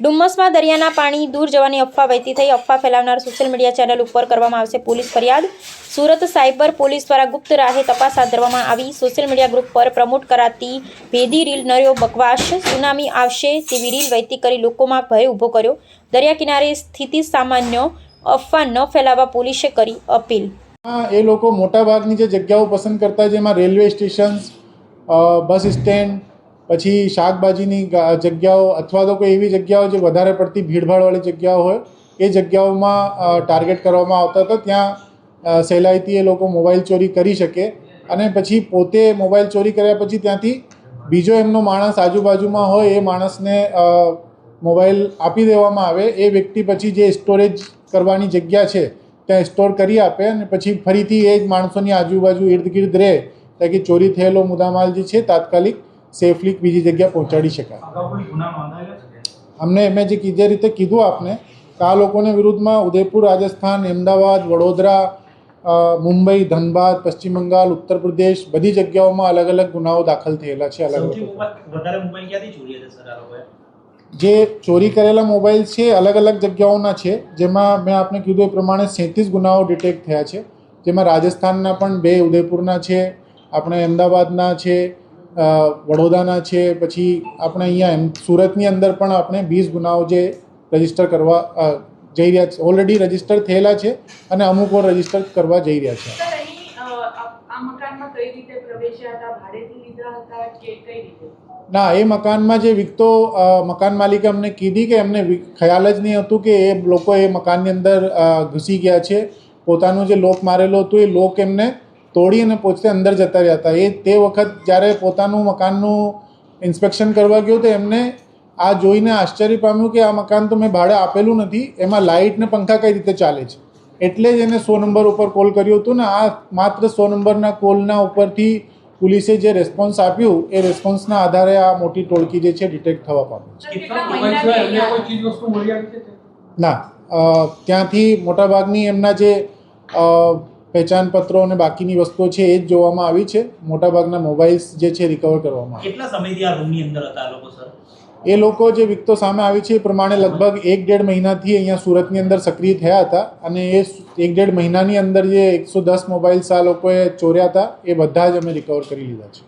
ડુમ્મસમાં દરિયાના પાણી દૂર જવાની અફવા વહેતી થઈ. અફવા ફેલાવનાર સોશિયલ મીડિયા ચેનલ ઉપર કરવામાં આવશે પોલીસ ફરિયાદ. સુરત સાયબર પોલીસ દ્વારા ગુપ્ત રાહે તપાસ હાથ ધરવામાં આવી. સોશિયલ મીડિયા ગ્રુપ પર પ્રમોટ કરાતી ભેદી રીલ નર્યો બકવાસ. સુનામી આવશે તેવી રીલ વહેતી કરી લોકોમાં ભય ઊભો કર્યો. દરિયા કિનારે સ્થિતિ સામાન્ય, અફવા ન ફેલાવવા પોલીસે કરી અપીલ. એ લોકો મોટાભાગની જે જગ્યાઓ પસંદ કરતા હોય, જેમાં રેલવે સ્ટેશન, બસ સ્ટેન્ડ, પછી શાકભાજીની જગ્યાઓ અથવા તો કોઈ એવી જગ્યાઓ જે વધારે પડતી ભીડભાડવાળી જગ્યાઓ હોય એ જગ્યાઓમાં ટાર્ગેટ કરવામાં આવતા હતા. ત્યાં સહેલાઈથી એ લોકો મોબાઈલ ચોરી કરી શકે અને પછી પોતે મોબાઈલ ચોરી કર્યા પછી ત્યાંથી બીજો એમનો માણસ આજુબાજુમાં હોય એ માણસને મોબાઈલ આપી દેવામાં આવે. એ વ્યક્તિ પછી જે સ્ટોરેજ કરવાની જગ્યા છે ત્યાં સ્ટોર કરી આપે અને પછી ફરીથી એ જ માણસોની આજુબાજુ ઇર્દ ગિર્દ રહે તાકી ચોરી થયેલો મુદ્દામાલ જે છે તાત્કાલિક સેફલી બીજી જગ્યા પહોંચાડી શકાય. અમને મેં જે રીતે કીધું આપને કે આ લોકોને વિરુદ્ધમાં ઉદયપુર, રાજસ્થાન, અમદાવાદ, વડોદરા, મુંબઈ, ધનબાદ, પશ્ચિમ બંગાળ, ઉત્તર પ્રદેશ બધી જગ્યાઓમાં અલગ અલગ ગુનાઓ દાખલ થયેલા છે. જે ચોરી કરેલા મોબાઈલ છે અલગ અલગ જગ્યાઓના છે, જેમાં મેં આપને કીધું એ પ્રમાણે 37 ગુનાઓ ડિટેક્ટ થયા છે. જેમાં રાજસ્થાનના પણ 2, ઉદયપુરના છે, આપણે અમદાવાદના છે, વડોદરાના છે, પછી આપણે અહીંયા સુરતની અંદર પણ આપણે 20 ગુનાઓ જે રજીસ્ટર કરવા જઈ રહ્યા છે, ઓલરેડી રજીસ્ટર થયેલા છે અને અમુક વાર રજીસ્ટર કરવા જઈ રહ્યા છે. ના, એ મકાનમાં જે વિકતો મકાન માલિકે અમને કીધી કે એમને ખ્યાલ જ નહીં હતું કે એ લોકો એ મકાનની અંદર ઘૂસી ગયા છે. પોતાનું જે લોક મારેલો હતું એ લોક એમને તોડી અને પોતે અંદર જતા રહ્યા હતા. એ તે વખત જ્યારે પોતાનું મકાનનું ઇન્સ્પેક્શન કરવા ગયો તો એમને આ જોઈને આશ્ચર્ય પામ્યું કે આ મકાન તો મેં ભાડે આપેલું નથી, એમાં લાઇટ ને પંખા કઈ રીતે ચાલે છે. એટલે જ એને 100 નંબર ઉપર કોલ કર્યો હતો ને આ માત્ર 100 નંબરના કોલના ઉપરથી પોલીસે જે રેસ્પોન્સ આપ્યું એ રેસ્પોન્સના આધારે આ મોટી ટોળકી જે છે ડિટેક્ટ થવા પામી. ના, ત્યાંથી મોટાભાગની એમના જે પહેચાનપત્રો અને બાકીની વસ્તુઓ છે એ જ જોવામાં આવી છે. મોટાભાગના મોબાઈલ્સ જે છે રિકવર કરવામાં આવ્યા. કેટલા સમયથી આ રૂમની અંદર હતા આ લોકો, સર? એ લોકો જે વિગતો સામે આવી છે એ પ્રમાણે લગભગ 1-1.5 મહિનાથી અહીંયા સુરતની અંદર સક્રિય થયા હતા અને એ 1-1.5 મહિનાની અંદર જે 110 મોબાઈલ્સ આ લોકોએ ચોર્યા હતા એ બધા જ અમે રિકવર કરી લીધા છે.